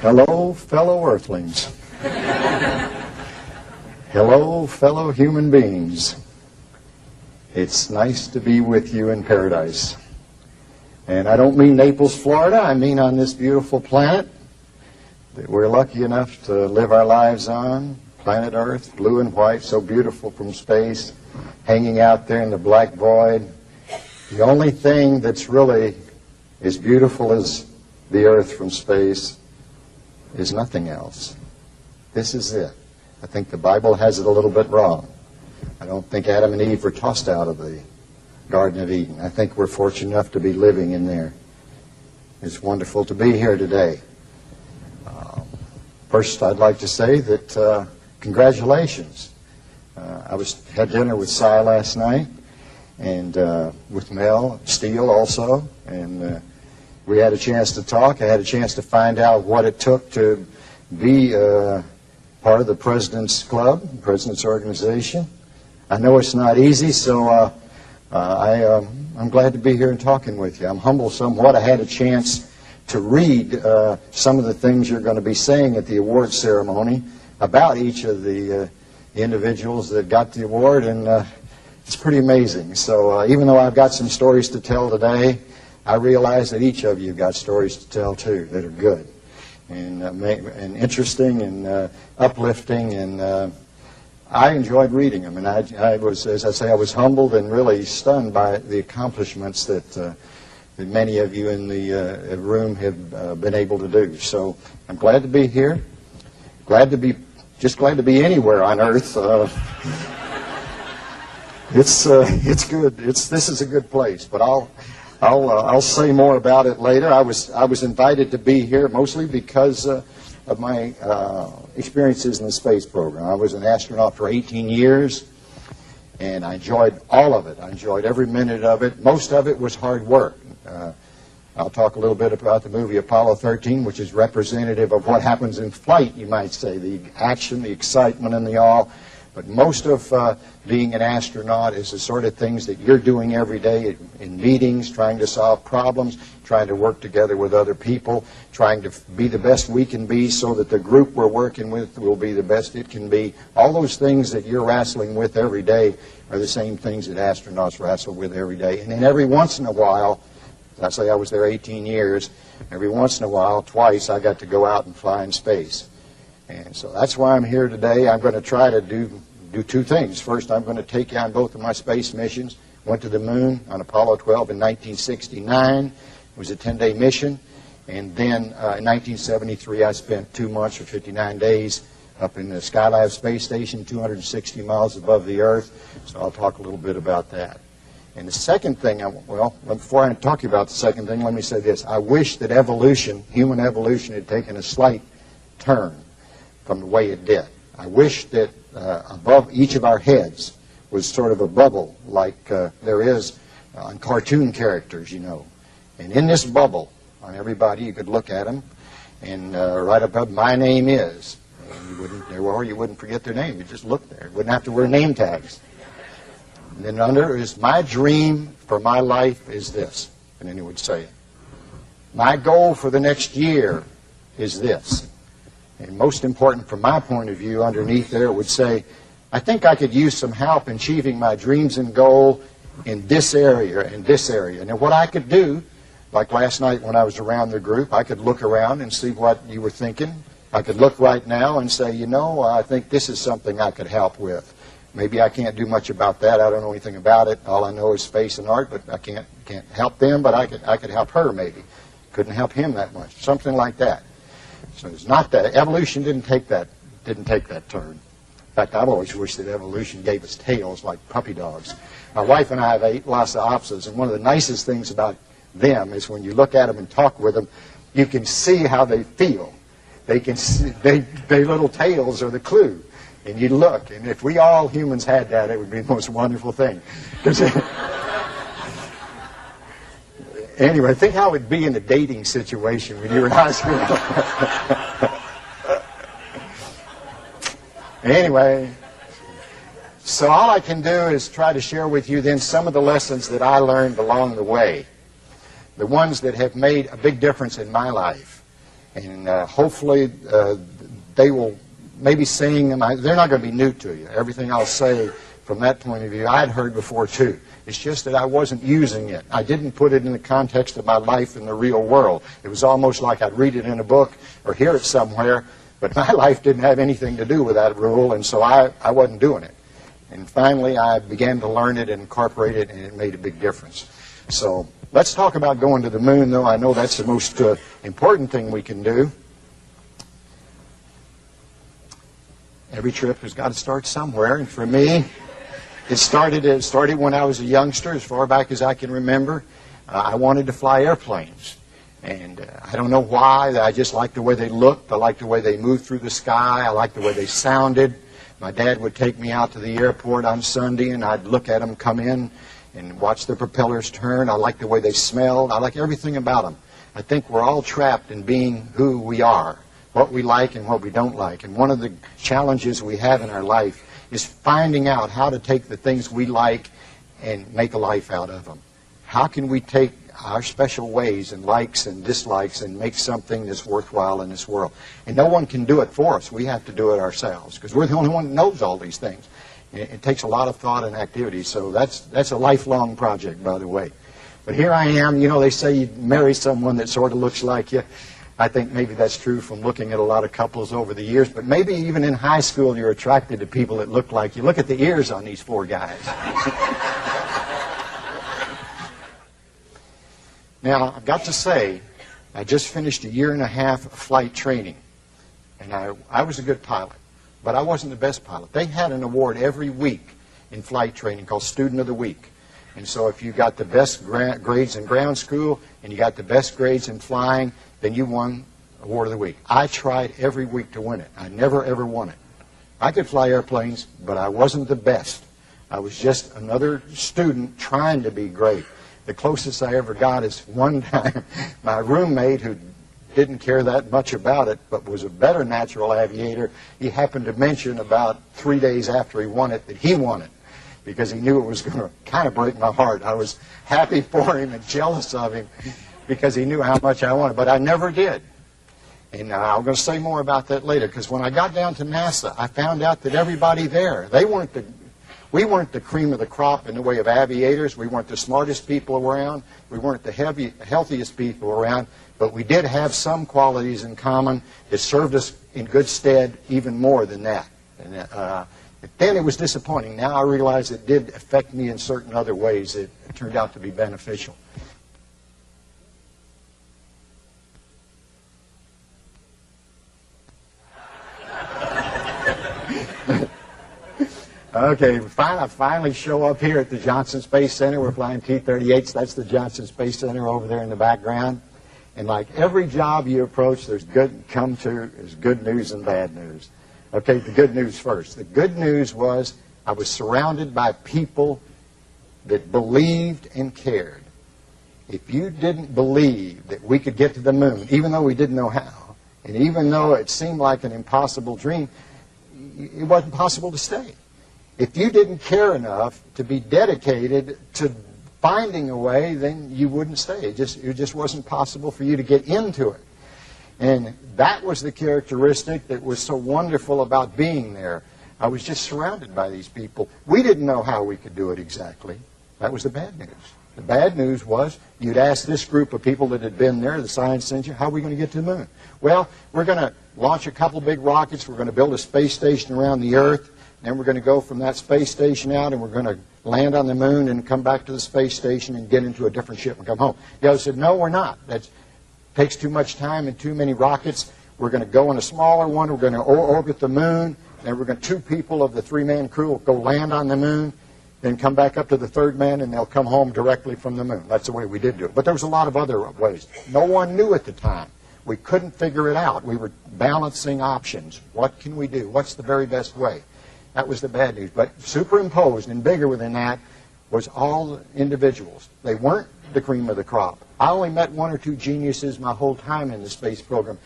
Hello, fellow earthlings. Hello, fellow human beings. It's nice to be with you in paradise. And I don't mean Naples, Florida. I mean on this beautiful planet that we're lucky enough to live our lives on. Planet Earth, blue and white, so beautiful from space, hanging out there in the black void. The only thing that's really as beautiful as the Earth from space is nothing else. This is it. I think the Bible has it a little bit wrong. I don't think Adam and Eve were tossed out of the Garden of Eden. I think we're fortunate enough to be living in there. It's wonderful to be here today. First, I'd like to say that congratulations. I had dinner with Cy last night, and with Mel Steele also, and we had a chance to talk. I had a chance to find out what it took to be part of the President's Club, President's Organization. I know it's not easy, so I'm glad to be here and talking with you. I'm humbled somewhat. I had a chance to read some of the things you're going to be saying at the award ceremony about each of the individuals that got the award, and it's pretty amazing. So even though I've got some stories to tell today, I realize that each of you got stories to tell too that are good and interesting and uplifting, and I enjoyed reading them. And I was, as I say, I was humbled and really stunned by the accomplishments that many of you in the room have been able to do. So I'm glad to be here. Glad to be anywhere on Earth. It's good. This is a good place. But I'll say more about it later. I was invited to be here mostly because of my experiences in the space program. I was an astronaut for 18 years, and I enjoyed all of it. I enjoyed every minute of it. Most of it was hard work. I'll talk a little bit about the movie Apollo 13, which is representative of what happens in flight, you might say, the action, the excitement, and the awe. But most of being an astronaut is the sort of things that you're doing every day in meetings, trying to solve problems, trying to work together with other people, trying to be the best we can be so that the group we're working with will be the best it can be. All those things that you're wrestling with every day are the same things that astronauts wrestle with every day. And then every once in a while, I say I was there 18 years, every once in a while, twice, I got to go out and fly in space. And so that's why I'm here today. I'm going to try to do two things. First, I'm going to take you on both of my space missions. Went to the moon on Apollo 12 in 1969. It was a 10-day mission. And then in 1973, I spent 2 months or 59 days up in the Skylab space station, 260 miles above the Earth. So I'll talk a little bit about that. And the second thing, before I talk about the second thing, let me say this. I wish that evolution, human evolution, had taken a slight turn from the way it did. I wish that above each of our heads was sort of a bubble like there is on cartoon characters, you know. And in this bubble, on everybody, you could look at them, and right above, my name is. And you wouldn't forget their name. You just look there. You wouldn't have to wear name tags. And then under is, my dream for my life is this. And then he would say it. My goal for the next year is this. And most important from my point of view, underneath there would say, I think I could use some help in achieving my dreams and goal in this area and this area. And what I could do, like last night when I was around the group, I could look around and see what you were thinking. I could look right now and say, you know, I think this is something I could help with. Maybe I can't do much about that. I don't know anything about it. All I know is space and art, but I can't help them, but I could help her maybe. Couldn't help him that much. Something like that. So it's not that. Evolution didn't take that turn. In fact, I've always wished that evolution gave us tails like puppy dogs. My wife and I have 8 Lhasa and one of the nicest things about them is when you look at them and talk with them, you can see how they feel. They can see, their little tails are the clue. And you look, and if we all humans had that, it would be the most wonderful thing. Anyway, think how it would be in a dating situation when you were in high school. Anyway, so all I can do is try to share with you then some of the lessons that I learned along the way, the ones that have made a big difference in my life. And hopefully they will maybe sing them. They're not going to be new to you. Everything I'll say from that point of view, I'd heard before too. It's just that I wasn't using it. I didn't put it in the context of my life in the real world. It was almost like I'd read it in a book or hear it somewhere, but my life didn't have anything to do with that rule, and so I wasn't doing it. And finally, I began to learn it and incorporate it, and it made a big difference. So let's talk about going to the moon, though. I know that's the most important thing we can do. Every trip has got to start somewhere, and for me, it started when I was a youngster, as far back as I can remember. I wanted to fly airplanes, and I don't know why. I just liked the way they looked. I liked the way they moved through the sky. I liked the way they sounded. My dad would take me out to the airport on Sunday, and I'd look at them come in and watch the propellers turn. I liked the way they smelled. I like everything about them. I think we're all trapped in being who we are, what we like and what we don't like. And one of the challenges we have in our life is finding out how to take the things we like and make a life out of them. How can we take our special ways and likes and dislikes and make something that's worthwhile in this world? And no one can do it for us. We have to do it ourselves, because we're the only one that knows all these things. It takes a lot of thought and activity, so that's a lifelong project, by the way. But here I am. You know, they say you marry someone that sort of looks like you. I think maybe that's true from looking at a lot of couples over the years, but maybe even in high school you're attracted to people that look like you. Look at the ears on these four guys. Now, I've got to say, I just finished 1.5 years of flight training, and I was a good pilot, but I wasn't the best pilot. They had an award every week in flight training called Student of the Week. And so if you got the best grades in ground school and you got the best grades in flying, then you won Award of the Week. I tried every week to win it. I never, ever won it. I could fly airplanes, but I wasn't the best. I was just another student trying to be great. The closest I ever got is one time my roommate, who didn't care that much about it but was a better natural aviator, he happened to mention about 3 days after he won it that he won it, because he knew it was going to kind of break my heart. I was happy for him and jealous of him because he knew how much I wanted, but I never did. And I'm going to say more about that later, because when I got down to NASA, I found out that everybody there, we weren't the cream of the crop in the way of aviators. We weren't the smartest people around. We weren't the healthiest people around, but we did have some qualities in common that served us in good stead even more than that. And then it was disappointing. Now I realize it did affect me in certain other ways that turned out to be beneficial. Okay, I finally show up here at the Johnson Space Center. We're flying T-38s. That's the Johnson Space Center over there in the background. And like every job you approach, there's good news and bad news. Okay, the good news first. The good news was I was surrounded by people that believed and cared. If you didn't believe that we could get to the moon, even though we didn't know how, and even though it seemed like an impossible dream, it wasn't possible to stay. If you didn't care enough to be dedicated to finding a way, then you wouldn't stay. It just wasn't possible for you to get into it. And that was the characteristic that was so wonderful about being there. I was just surrounded by these people. We didn't know how we could do it exactly. That was the bad news. The bad news was you'd ask this group of people that had been there, the science engineer, how are we going to get to the moon? Well, we're going to launch a couple big rockets. We're going to build a space station around the Earth. Then we're going to go from that space station out, and we're going to land on the moon and come back to the space station and get into a different ship and come home. The others said, no, we're not. That takes too much time and too many rockets. We're going to go in a smaller one. We're going to orbit the moon. Then we're going to, 2 people of the 3-man crew will go land on the moon, then come back up to the 3rd man, and they'll come home directly from the moon. That's the way we did do it. But there was a lot of other ways. No one knew at the time. We couldn't figure it out. We were balancing options. What can we do? What's the very best way? That was the bad news. But superimposed and bigger than that was all individuals. They weren't the cream of the crop. I only met 1 or 2 geniuses my whole time in the space program.